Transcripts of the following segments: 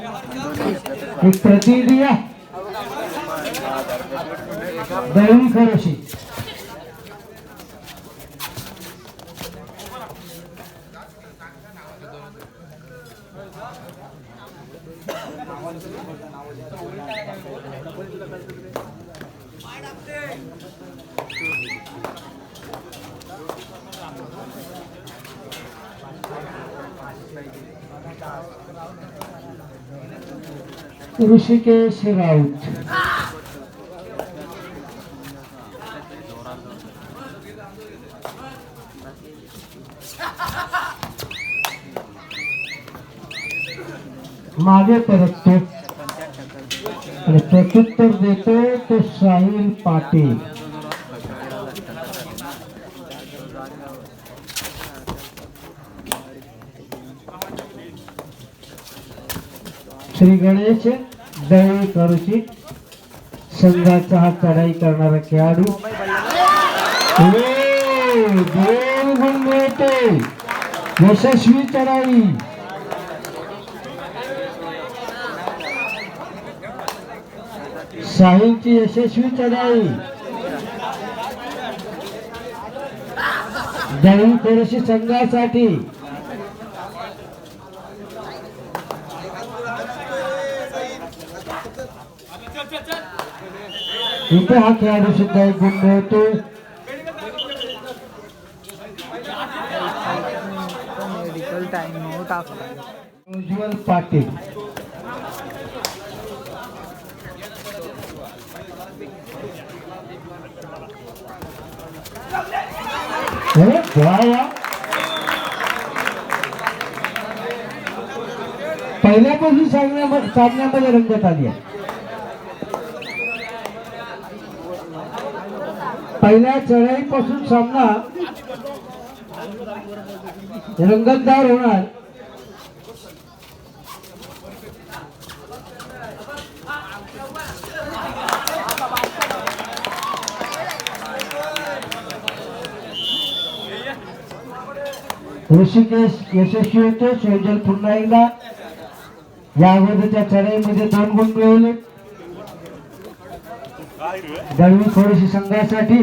एक प्रतिनिधी या दळवी खरोशी ऋषिकेश राऊत मागे परततो आणि प्रत्युत्तर देतो तो साहिल पाटील. श्री गणेश दळवी करुची संघाचा हा चढाई करणारा खेळाडू. दोन गुण मिळते. यशस्वी चढाई. साहिलची यशस्वी चढाई. दळवी करुची संघासाठी इथे हा खेळाडू सुद्धा एक गुण मिळतो. मेडिकल टाइम टाकला. उज्ज्वल पाटील. पहिल्यापासून सामन्यामध्ये रंगत आली आहे. पहिल्या चढाईपासून सामना रंगतदार होणार. ऋषिकेश यशस्वी होते. सोजल पुन्हा एकदा या अगोदरच्या चढाईमध्ये 2 गुण मिळवले. दळवी खोडशी संघासाठी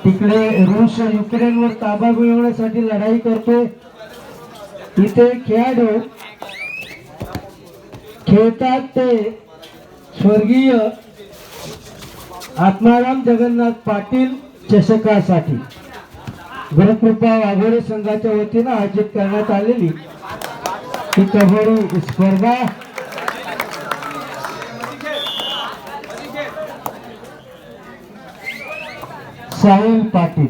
तिकडे रूस युक्रेनवर ताबा मिळवण्यासाठी लढाई करतो. इथे खेळाडू खेळतात ते स्वर्गीय आत्माराम जगन्नाथ पाटील चषकासाठी गुरुकृपा वाघोरे संघाच्या वतीनं आयोजित करण्यात आलेली ही कबड्डी स्पर्धा साहिल पाटील.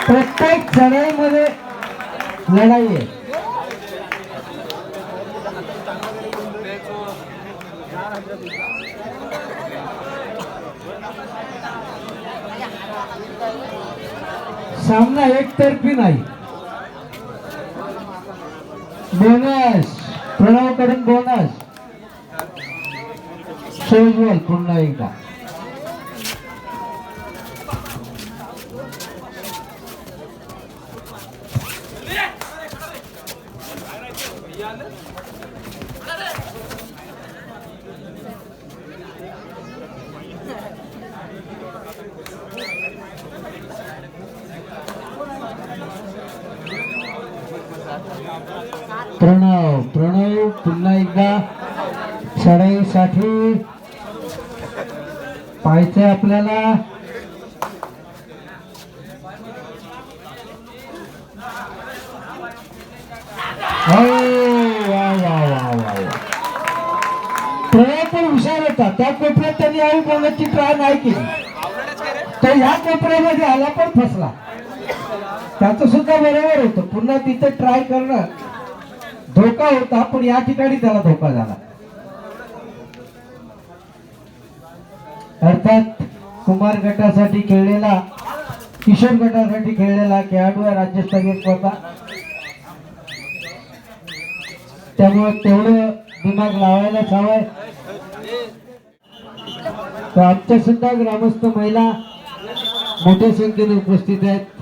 प्रत्येक चढाईमध्ये लढाई आहे. सामना एकतर्फी नाही. Bonus प्रणवकडून bonus. सोजवल पुन्हा एकदा. प्रणव पुन्हा एकदा चढाईसाठी पाहायचे आपल्याला. प्रणव पण हुशार होता. त्या कोपऱ्यात त्यांनी आई बोलायची ट्राय नाही केली तर ह्या कोपऱ्यामध्ये आला पण फसला. त्याचं सुद्धा बरोबर होतं. पुन्हा तिथे ट्राय करणं धोका होता पण या ठिकाणी त्याला धोका झाला. अर्थात कुमार गटासाठी खेळलेला किशोर गटासाठी खेळलेला खेळाडू आहे राज्यस्तरीय स्पर्धा, त्यामुळे तेवढं दिमाग लावायलाच हवंय. तर आमच्या सुद्धा ग्रामस्थ महिला मोठ्या संख्येने उपस्थित आहेत.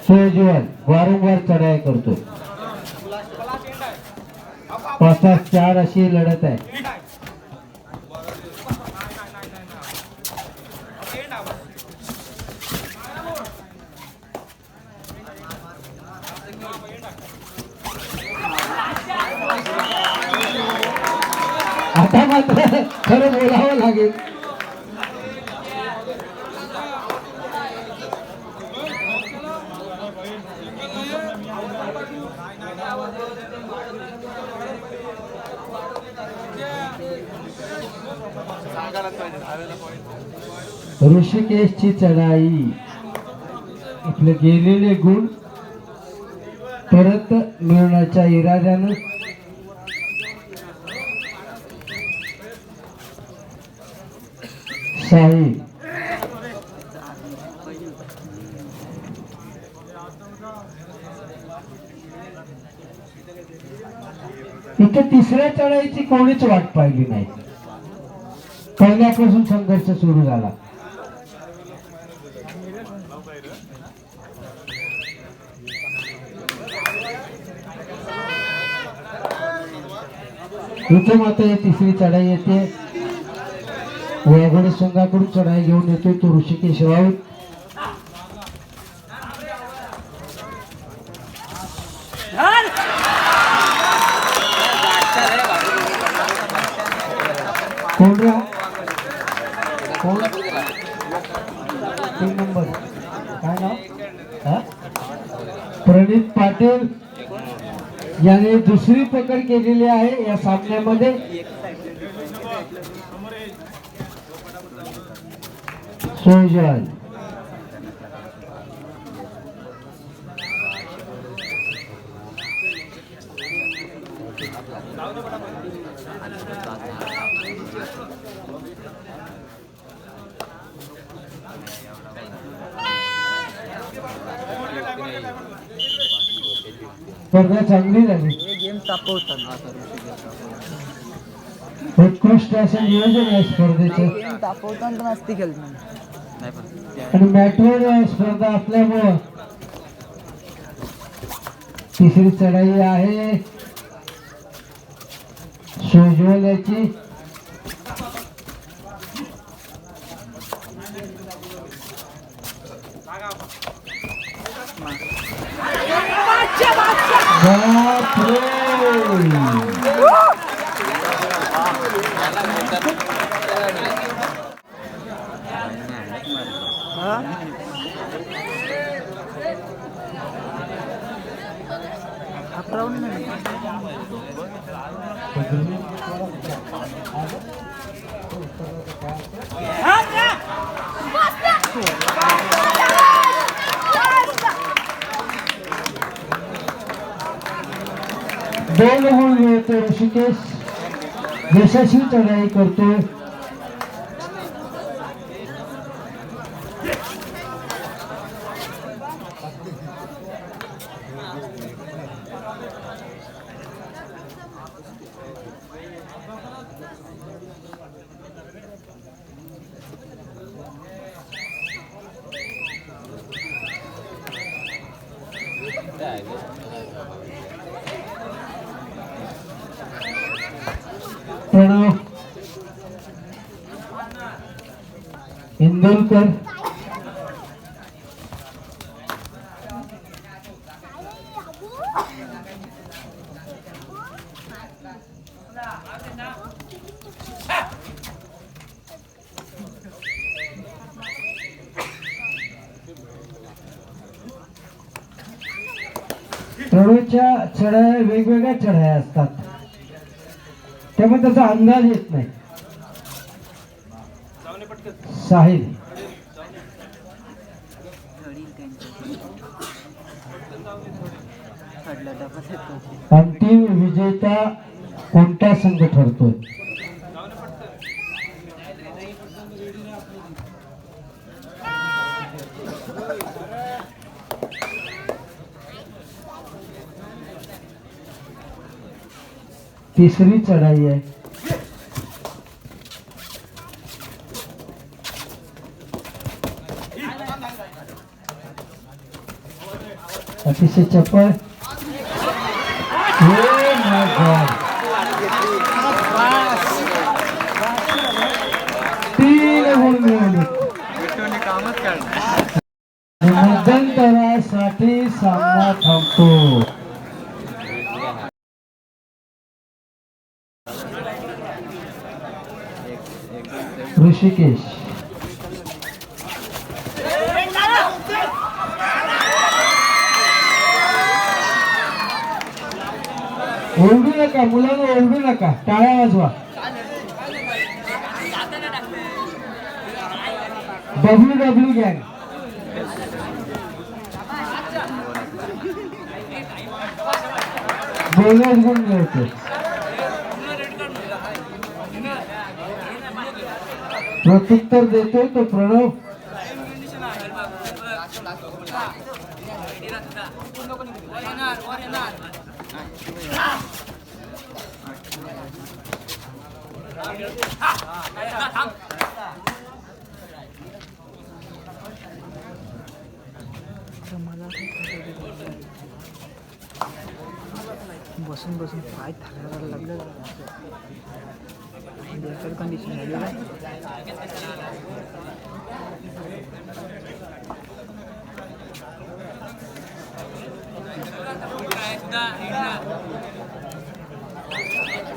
सूर्यजीवन वारंवार चढाई करतो. 5-4 अशी लढत आहे. आता मात्र खरं बोलावं लागेल. ऋषिकेशची चढाई, इथले गेलेले गुण परत मिळवण्याच्या इराद्यानं साई इथे तिसऱ्या चढाईची कोणीच वाट पाहिली नाही. पहिल्यापासून संघर्ष सुरू झाला. इथे मात्र ही तिसरी चढाई येते. वगैरे संघाकडून चढाई घेऊन येतो तो ऋषिकेश राऊत. कोण रे? कोण? 3 नंबर काय नाव? प्रणित पाटील याने दुसरी पकड केलेली आहे या सामन्यामध्ये. सोजल स्पर्धा चांगली झाली. गेम तापवतात. उत्कृष्ट असं नियोजन आहे स्पर्धेचं. गेम तापवतात पण असती खेळतात. आणि मॅटवर स्पर्धा असल्यामुळं तिसरी चढाई आहे सोजवल्याची. दोन गुण मिळतो. ऋषिकेश यशस्वी चढाई करतो. प्रणव इंदोरकर प्रणवच्या चढाया वेगवेगळ्या चढाया असतात, त्यामुळे त्याचा अंदाज येत नाही. साहिल काढला डबल येतो. अंतिम विजेता कोणता संघ ठरतोय? तिसरी चढाई आहे. अतिशय चप्पल. Oh my God. 3 गुण मिळवले. कामच काढलं. मध्यंतरासाठी सामना थांबतो. ऋषिकेश ओरडू नका मुलांना, ओरडू नका, टाळ्या वाजवा. WW गँग बोनस गुण मिळतो. प्रत्युत्तर देतोय तो प्रणव. बसून बसून पाय थरायला लागलं. बेकार कंडिशन झाली ना.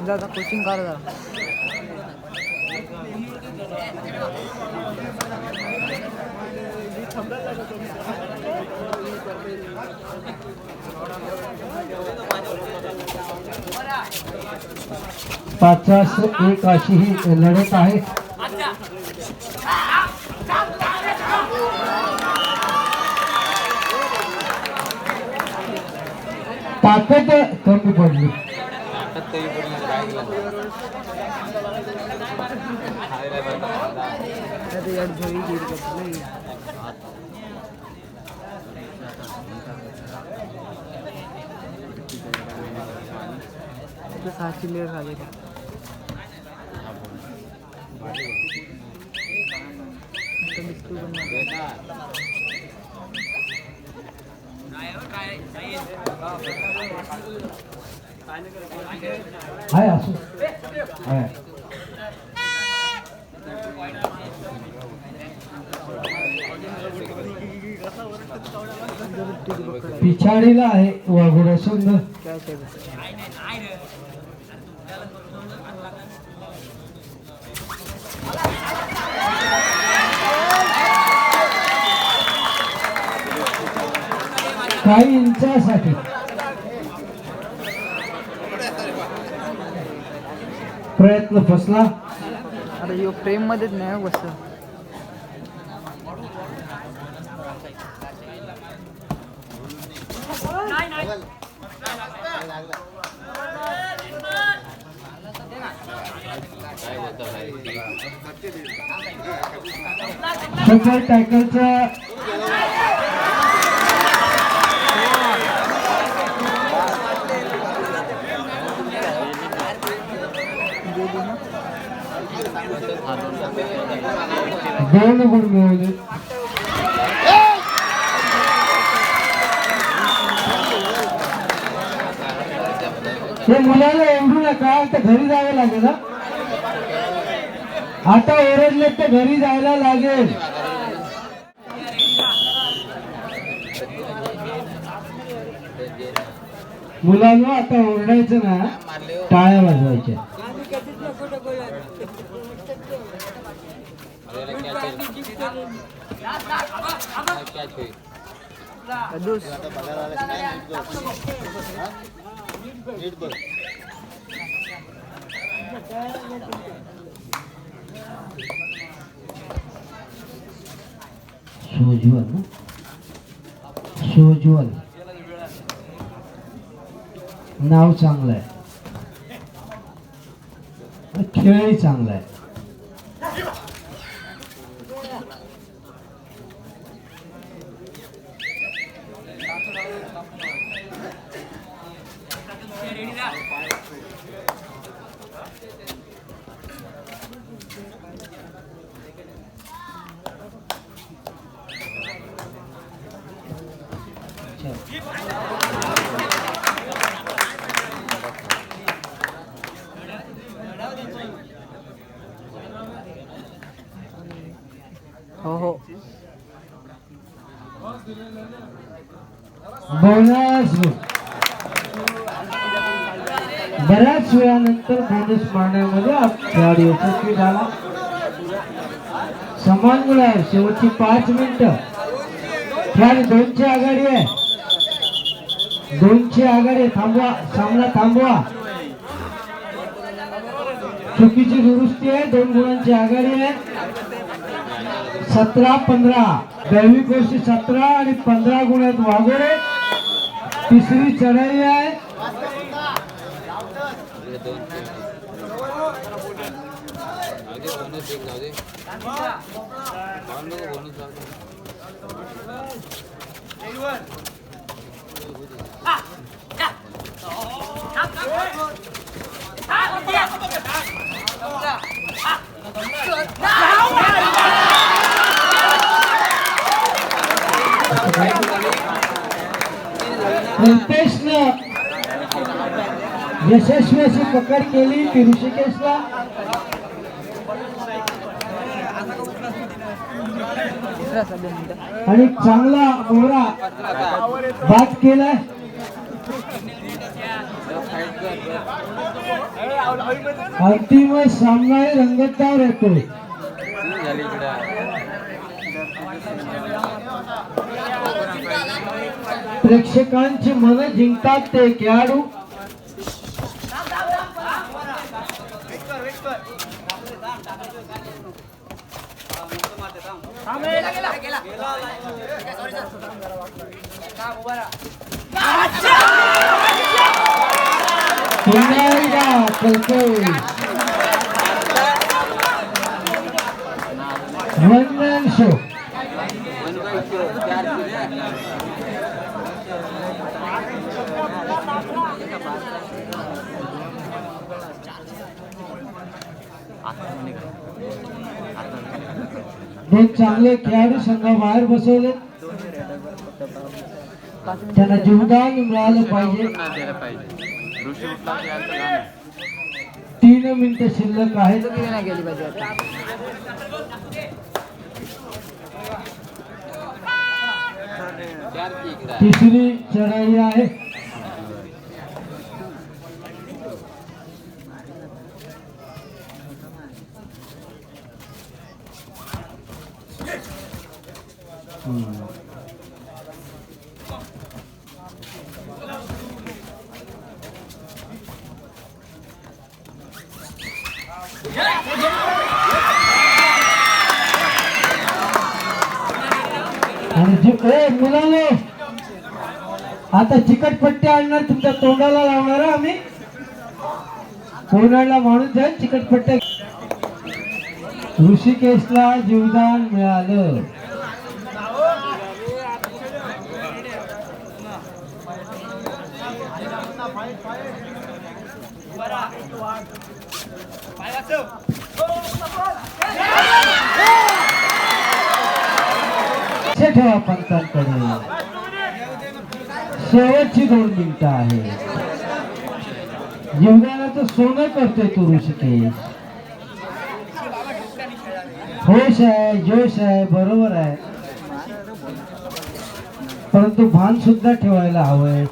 दादा कोचिंग करा जरा. पाचास एक अशी ही लढत आहे. ताकद कमी पडली. साची लेअर झाले का. हाय असू हाय. पिछाडीला आहे वाघोडा सुंदर. काही इंचासाठी प्रयत्न फसला. अरे यो फ्रेम मध्येच नाही बस. सुपर टॅकलचा दोन गुण मिळवले. हे मुलाला ओरडू नका, आता घरी जावं लागेल. आता ओरडले तर घरी जायला लागेल. मुलांना आता ओरडायचं ना, टाळ्या वाजवायच्या. सोज्वल नाव चांगलं आहे, खेळही चांगला आहे. हो हो. बोनस बऱ्याच वेळानंतर बोनस मारण्यामध्ये खेळाडू यशस्वी झाला. समान गुण आहे. शेवटची 5 मिनिटं खेळाडू 2ची आघाडी आहे. 2ची आघाडी. थांबवा, सामना थांबवा. चुकीची दुरुस्ती आहे. 2 गुणांची आघाडी आहे. 17-15 दैविक गोष्टी 17 आणि 15 गुण आहेत वाघोरे. तिसरी चढाई आहे. रितेशनं यशस्वी अशी पकड केली की ऋषिकेशला. तिसरा सध्या मिनिटं. आणि चांगला मोहरा बाद केलाय. अंतिम सामना रंगतदार येतोय. प्रेक्षकांची मन जिंकतात ते खेळाडू. पुन्हा एकदा कलकल. One man show. दोन चांगले खेळाडू संघाबाहेर बसवले. त्यांना जीवदान मिळालं पाहिजे. 3 मिनिटं शिल्लक आहेत. नाही गेली पाहिजे आता. तिसरी चढाई आहे. आणि मुलांनो आता चिकटपट्टी आणणार, तुमच्या तोंडाला लावणार आम्ही. कोणाला माणूस आहे चिकटपट्ट्या. ऋषिकेशला जीवदान मिळालं. ठेवा पंचांकडे. शेवटची 2 मिनिटं आहे. जीवदानाचं सोनं करतोय तो ऋषिकेश. होश आहे, जोश आहे, बरोबर आहे, परंतु भान सुद्धा ठेवायला हवंय.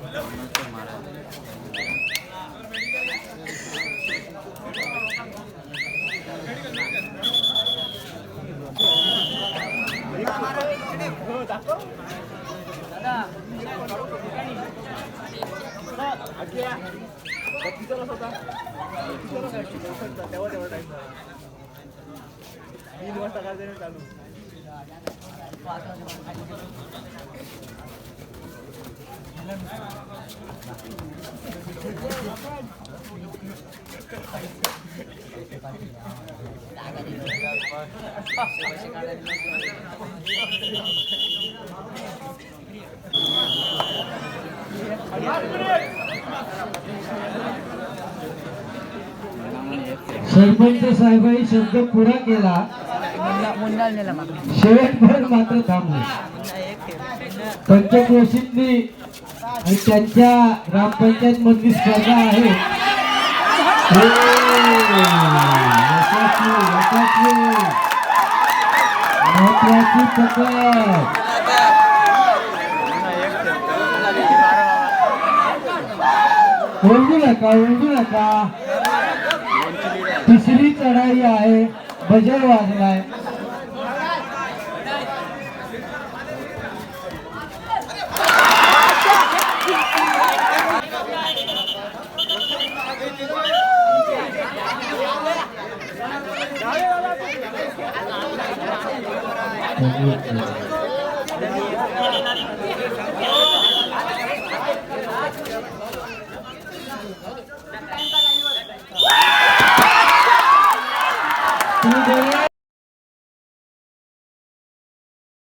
सरपंच साहेबांनी शब्द पुरा केला, मुन्ना नेला मागं. शेवटपर्यंत मात्र थांबले. पंचक्रोशीतली आणि त्यांच्या ग्रामपंचायत मधली स्पर्धा आहे. महत्वाची पकड. ओरडू नका. तिसरी चढाई आहे, बजर वाजलाय.